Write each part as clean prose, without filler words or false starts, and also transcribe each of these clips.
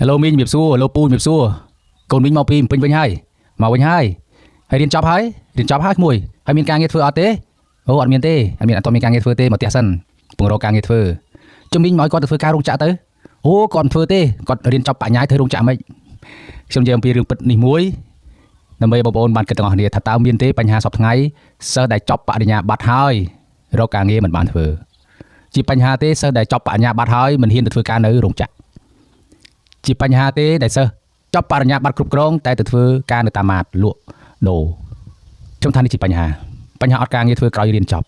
Hello មីងជំរាបសួរ Hello ពូជំរាបសួរកូនមីងមកពីពេញវិញហើយមកវិញហើយរៀនចប់ហើយក្មួយហើយមានការងារធ្វើអត់ទេអូអត់មានទេអត់មានការងារធ្វើទេមកផ្ទះសិនពងរកការងារធ្វើជំមីងមកឲ្យគាត់ទៅធ្វើការរោងចក្រទៅអូគាត់មិនធ្វើទេគាត់រៀនចប់បញ្ញាធ្វើរោងចក្រមិនខ្ញុំនិយាយអំពីរឿងពិតនេះមួយដើម្បីបងប្អូនបានគិតទាំងអស់គ្នាថាតើមានទេបញ្ហាសពថ្ងៃសិស្សដែលចប់បរិញ្ញាបត្រហើយរកការងារមិនបានធ្វើជាបញ្ហាទេសិស្សដែលចប់បញ្ញាបត្រហើយមិនហ៊ានទៅធ្វើការនៅរោងចក្រជាបញ្ហាទេដែលសិស្សចប់បរិញ្ញាបត្រគ្រប់គ្រងតែទៅធ្វើការនៅតាមម៉ាតលក់ដូរខ្ញុំថានេះជាបញ្ហាអត់ការងារធ្វើក្រោយរៀនចប់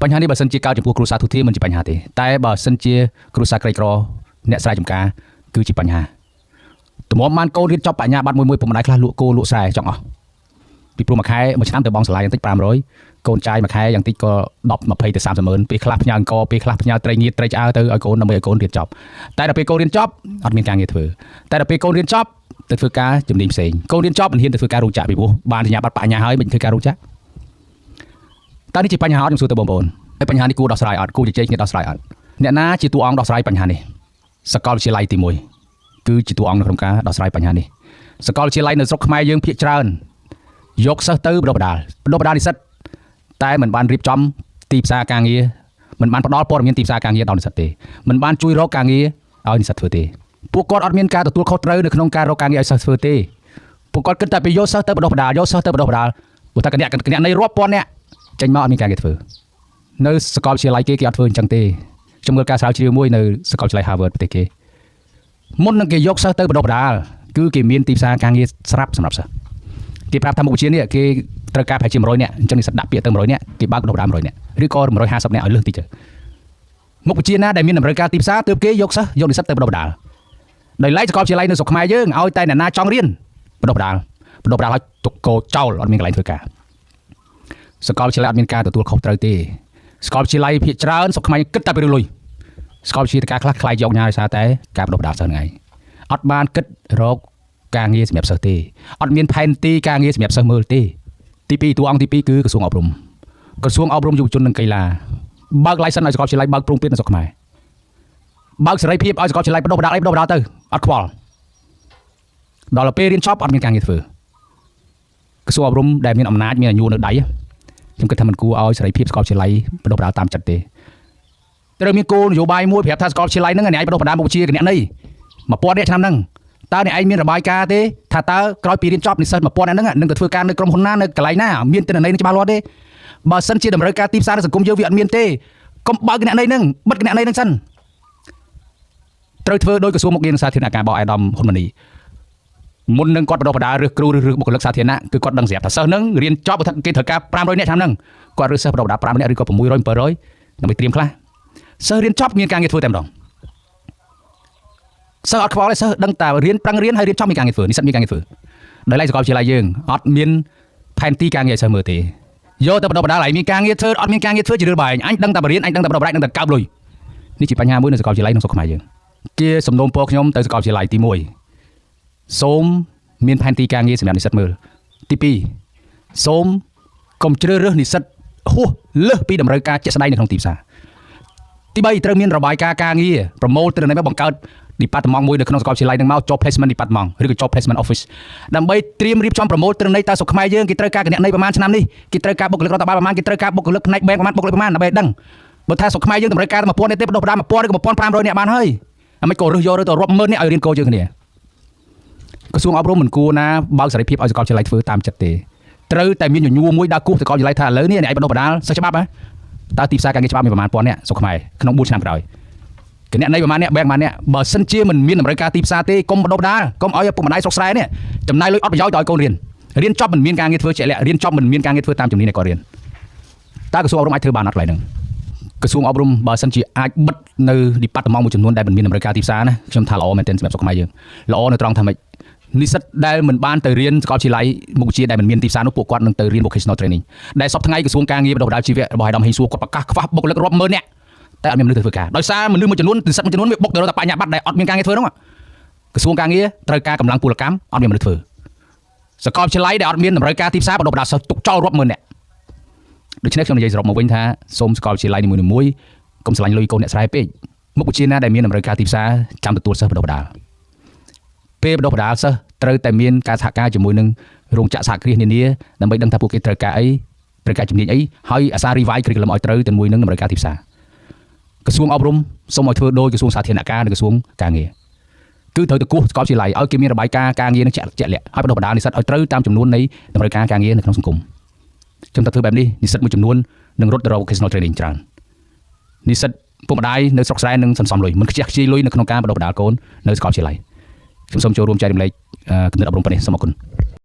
បញ្ហានេះបើសិនជាកើតចំពោះគ្រួសារទូទៅមិនជាបញ្ហាទេតែបើសិនជាគ្រួសារក្រីក្រអ្នកស្រែចម្ការគឺជាបញ្ហាតម្រាំបានកូនរៀនចប់បញ្ញាបត្រមួយពុកម្ដាយខ្លះលក់គោលក់ស្រែចង់អស់ពីព្រោះមួយខែមួយឆ្នាំទៅបងឆ្លាយយ៉ាងតិច500កូនចាយមួយខែយ៉ាងតិចក៏10 20ទៅ30ម៉ឺនពេលខ្លះផ្ញើអង្គពេលខ្លះផ្ញើត្រីងៀតត្រីឆ្អើទៅឲ្យកូនដើម្បីឲ្យកូនរៀនចប់តែដល់ពេលកូនរៀនចប់អត់មានការងារធ្វើតែដល់ពេលកូនរៀនចប់ទៅធ្វើការជំនាញផ្សេងកូនរៀនចប់មិនហ៊ានទៅធ្វើការរោងចក្រពីព្រោះបានបញ្ញាបត្របញ្ញាហើយមិនធ្វើការរោងចក្រតើនេះជាបញ្ហាអត់ខ្ញុំសួរទៅបងប្អូនហើយបញ្ហានេះគួរដោះស្រាយអត់គួរជជែកគ្នាដោះស្រាយអត់អ្នកណាជាតួអង្គដោះស្រាយបញ្ហានេះសាកលវិទ្យាល័យទី1គឺជាតួអង្គនៅក្នុងការដោះស្រាយបញ្ហានេះសាកលវិទ្យាល័យនៅស្រុកខ្មែរយើងភាគច្រើនយកសិស្សទៅបណ្ដុះបណ្ដាលនិស្សិតតែមិនបានរៀបចំទីផ្សារការងារមិនបានផ្ដល់ព័ត៌មានទីផ្សារការងារដល់និស្សិតទេមិនបានជួយរកការងារឲ្យនិស្សិតធ្វើទេពួកគាត់អត់មានការទទួលខុសត្រូវនៅក្នុងការរកការងារឲ្យសិស្សធ្វើទេពួកគាត់គិតតែពីយកសិស្សទៅបណ្ដុះបណ្ដាលព្រោះតែគណៈនៃរាប់ពាន់នាក់ចេញមកអត់មានការងារធ្វើនៅសាកលវិទ្យាល័យគេអត់ធ្វើអញ្ចឹងទេខ្ញុំមើលការស្រាវជ្រាវមួយនៅសាកលវិទ្យាល័យ Harvard ប្រទេសគេមុននឹងគេយកសិស្សទៅបណ្ដុះបណ្ដាលគឺគេមានទីផ្សារការងារស្រាប់សម្រាប់សិស្សគេប្រាប់ថាមុខវិជ្ជានេះគេត្រូវការប្រហែលជា100នាក់អញ្ចឹងនិស្សិតដាក់ពាក្យទៅ100នាក់គេបើកបណ្ដុះបណ្ដាល100នាក់ឬក៏150នាក់ឲ្យលើសតិចទៅមុខវិជ្ជាណាដែលមានតម្រូវការទីផ្សារទើបគេយកសិស្សយកនិស្សិតទៅបណ្ដុះបណ្ដាលដោយឡែកសាកលវិទ្យាល័យនៅស្រុកខ្មែរយើងឲ្យតែអ្នកណាចង់រៀនបណ្ដុះបណ្ដាលឲ្យទុកកោចោលអត់មានកន្លែងធ្វើការសាកលវិទ្យាល័យអត់មានការទទួលខុសត្រូវទេសាកលវិទ្យាល័យភាគច្រើនស្រុកខ្មែរគិតតែពីរឿងលុយសាកលវិទ្យាល័យខ្លះខ្លាយយកញ៉ាដោយសារតែការបណ្ដុះបណ្ដាលសិស្សហ្នឹងឯងអត់បានគិតរកការងារសម្រាប់សិស្សទេអត់មានផែនទីការងារសម្រាប់សិស្សមើលទេទី2តួអង្គទី2គឺក្រសួងអប់រំយុវជននិងកីឡាបើក license ឲ្យសាកលវិទ្យាល័យបើកព្រំពេញនៅស្រុកខ្មែរបើកសេរីភាពឲ្យសាកលវិទ្យាល័យបណ្ដុះបណ្ដាលទៅអត់ខ្វល់ដល់ពេលរៀនចប់អត់មានការងារធ្វើក្រសួងអប់រំដែលមានអំណាចមានអាយុនៅដៃខ្ញុំគិតថាមិនគួរឲ្យសេរីភាពសាកលវិទ្យាល័យបណ្ដុះបណ្ដាលតាមចិត្តទេត្រូវមានគោលនយោបាយមួយប្រាប់ថាសាកលវិទ្យាល័យហ្នឹងអ្នកឯងបណ្ដុះបណ្ដាលមុខវិជ្ជាគណនេយ្យ1000នាក់ឆ្នាំហ្នឹងតើអ្នកឯងមានរបាយការណ៍ទេថាតើក្រោយពីរៀនចប់និស្សិត1000នាក់ហ្នឹងនឹងទៅធ្វើការនៅក្រុមហ៊ុនណានៅកន្លែងណាមានទិន្នន័យច្បាស់លាស់ទេបើសិនជាតម្រូវការទីផ្សារសង្គមយើងវាអត់មានទេកុំបើកគណនេយ្យហ្នឹងបិទគណនេយ្យហ្នឹងសិនត្រូវធ្វើដោយក្រសួងមុខងារនិងសាធារណការរបស់អាយដាមហ៊ុនម៉ាណីមុននឹងគាត់បណ្ដុះបណ្ដាលឬគ្រូឬបុគ្គលិកសាធារណៈគឺគាត់ដឹងស្រាប់ថាសិស្សហ្នឹងរៀនចប់គេត្រូវការ500នាក់ឆ្នាំហ្នឹងគាត់រើសសិស្សបណ្ដុះបណ្ដាល500នាក់ឬក៏600 700ដើម្បីត្រៀមខ្លះសិស្សរៀនចប់មានការងារធ្វើតែម្ដងសិស្សអត់ខ្វល់ទេសិស្សដឹងតែរៀនប្រឹងរៀនហើយរៀនចប់មានការងារធ្វើនិស្សិតមានការងារធ្វើដោយឡែកសាកលវិទ្យាល័យយើងអត់មានផែនទីការងារឲ្យសិស្សមើលទេយកទៅបណ្ដុះបណ្ដាលឲ្យមានការងារធ្វើអត់មានការងារធ្វើជារឿងបែងអញដឹងតែបរៀនអញដឹងតែបណ្ដុះបណ្ដាលដឹងតែកើបលុយនេះជាបញ្ហាមួយនៅសាកលវិទ្យាល័យក្នុងស្រុកខ្មែរយើងជាសំណូមពរខ្ញុំទៅសាកលវិទ្យាល័យទី1សូមមានផែនទីការងារសម្រាប់និស្សិតមើលទី2សូមកុំជ្រើសរើសនិស្សិតហួសលើសពីតម្រូវការជាក់ស្ដែងនៅក្នុងទីផ្សារទី3ត្រូវមានរបាយការណ៍ការងារប្រមូលទិន្នន័យបង្កើតdepartment មួយនៅក្នុងសាកលវិទ្យាល័យនឹងមក job placement department ឬក៏ job placement office ដើម្បីត្រៀមរៀបចំប្រមូលទិន្នន័យតើស្រុកខ្មែរយើងគេត្រូវការគណនេយ្យប្រមាណឆ្នាំនេះគេត្រូវការបុគ្គលិករដ្ឋបាលប្រមាណគេត្រូវការបុគ្គលិកផ្នែក bank ប្រមាណបុគ្គលិកប្រមាណដើម្បីដឹងបើថាស្រុកខ្មែរយើងតម្រូវការ1000នាក់ទេបណ្ដុះបណ្ដាល1000ឬក៏1500នាក់បានហើយអាមិនក៏រើសយកទៅរាប់ម៉ឺននាក់ឲ្យរៀនកោយើងគ្នាក្រសួងអប់រំមិនគួរណាបើកសេរីភាពឲ្យសាកលវិទ្យាល័យធ្វើតាមចិត្តទេត្រូវតែមានញញួរមួយដើរគូសសាកលវិទ្យាល័យថាឥឡូវនេះអ្នកឯងបណ្ដុះបណ្ដាលសិស្សច្បាប់ហ៎តើទីផ្សារការងារច្បាប់មានប្រមាណ1000នាក់ស្រុកខ្មែរក្នុង4ឆ្នាំក្រោយគណនេយ្យប្រមាណអ្នកបែងប្រមាណអ្នកបើសិនជាមិនមានតម្រូវការទីផ្សារទេកុំបណ្ដុះបណ្ដាលកុំឲ្យពុកម្ដាយស្រុកស្រែនេះចំណាយលុយអត់ប្រយោជន៍ទៅឲ្យកូនរៀនចប់មិនមានការងារធ្វើជាក់លាក់រៀនចប់មិនមានការងារធ្វើតាមជំនាញដែលគាត់រៀនតើក្រសួងអប់រំអាចធ្វើបានអត់កន្លែងហ្នឹងក្រសួងអប់រំបើសិនជាអាចបិទនៅ department មួយចំនួនដែលមិនមានតម្រូវការទីផ្សារណាខ្ញុំថាល្អមែនទែនសម្រាប់ស្រុកខ្មែរយើងល្អនៅត្រង់ថាម៉េចនិស្សិតដែលមិនបានទៅរៀនសាកលវិទ្យាល័យមុខវិជ្ជាដែលមិនមានទីផ្សារនោះពួកគាត់នឹងទៅរៀន vocational training ដែលសប្តាហ៍ថ្ងៃក្រសួងការងារបណ្ដុះបណ្ដាលជីវៈរបស់អាយដាមហ៊ីសួរគាត់ប្រកាសខ្វះបុគ្គលិករាប់ម៉ឺននាក់តែអត់មានមនុស្សទៅធ្វើការដោយសារមនុស្សមួយចំនួននិស្សិតមួយចំនួនវាបុកទៅរកតែបញ្ញាបត្រដែលអត់មានការងារធ្វើហ្នឹងក្រសួងការងារត្រូវការកម្លាំងពលកម្មអត់មានមនុស្សធ្វើសាកលវិទ្យាល័យដែលអត់មានតម្រូវការទីផ្សារបណ្ដុះបណ្ដាលសិស្សទុកចោលរាប់ម៉ឺននាក់ដូច្នេះខ្ញុំនិយាយសរុបមកវិញថាសូមសាកលវិទ្យាល័យនីមួយៗកុំស្រឡាញ់លុយកូនអ្នកស្រែពេកមុខវិជ្ជាណាដែលមានតម្រូវការទីផ្សារចាំទទួលសិស្សបណ្ដុះបណ្ដាល ពេលបណ្ដុះបណ្ដាលសិស្សត្រូវតែមានការសហការជាមួយនឹងរោងចក្រសហគ្រាសនានាដើម្បីដឹងថាពួកគេត្រូវការអីត្រូវការជំនាញអីហើយអាសា revise curriculum ឲ្យត្រូវទៅមួយនឹងតម្រូវការទីផ្សារក្រសួងអប់រំសូមឲ្យធ្វើដោយក្រសួងសាធារណការនិងក្រសួងការងារគឺត្រូវទៅគោះសាកលវិទ្យាល័យឲ្យគេមានរបាយការណ៍ការងារនឹងជាក់លាក់ហើយបណ្ដុះបណ្ដាលនិស្សិតឲ្យត្រូវតាមចំនួននៃតម្រូវការការងារនៅក្នុងសង្គមខ្ញុំតែធ្វើបែបនេះនិស្សិតមួយចំនួននឹងរត់ទៅរក vocational training ច្រើននិស្សិតពុកម្ដាយនៅស្រុកស្រែនឹងសន្សំលុយមិនខ្ជះខ្ជាយលុយនៅក្នុងការបណ្ដុះបណ្ដាលកូននៅសាកលវិទ្យាល័យខ្ញុំសូមចូលរួមចែករំលែកគំនិតអប់រំប៉ុណ្ណេះសូមអរគុណ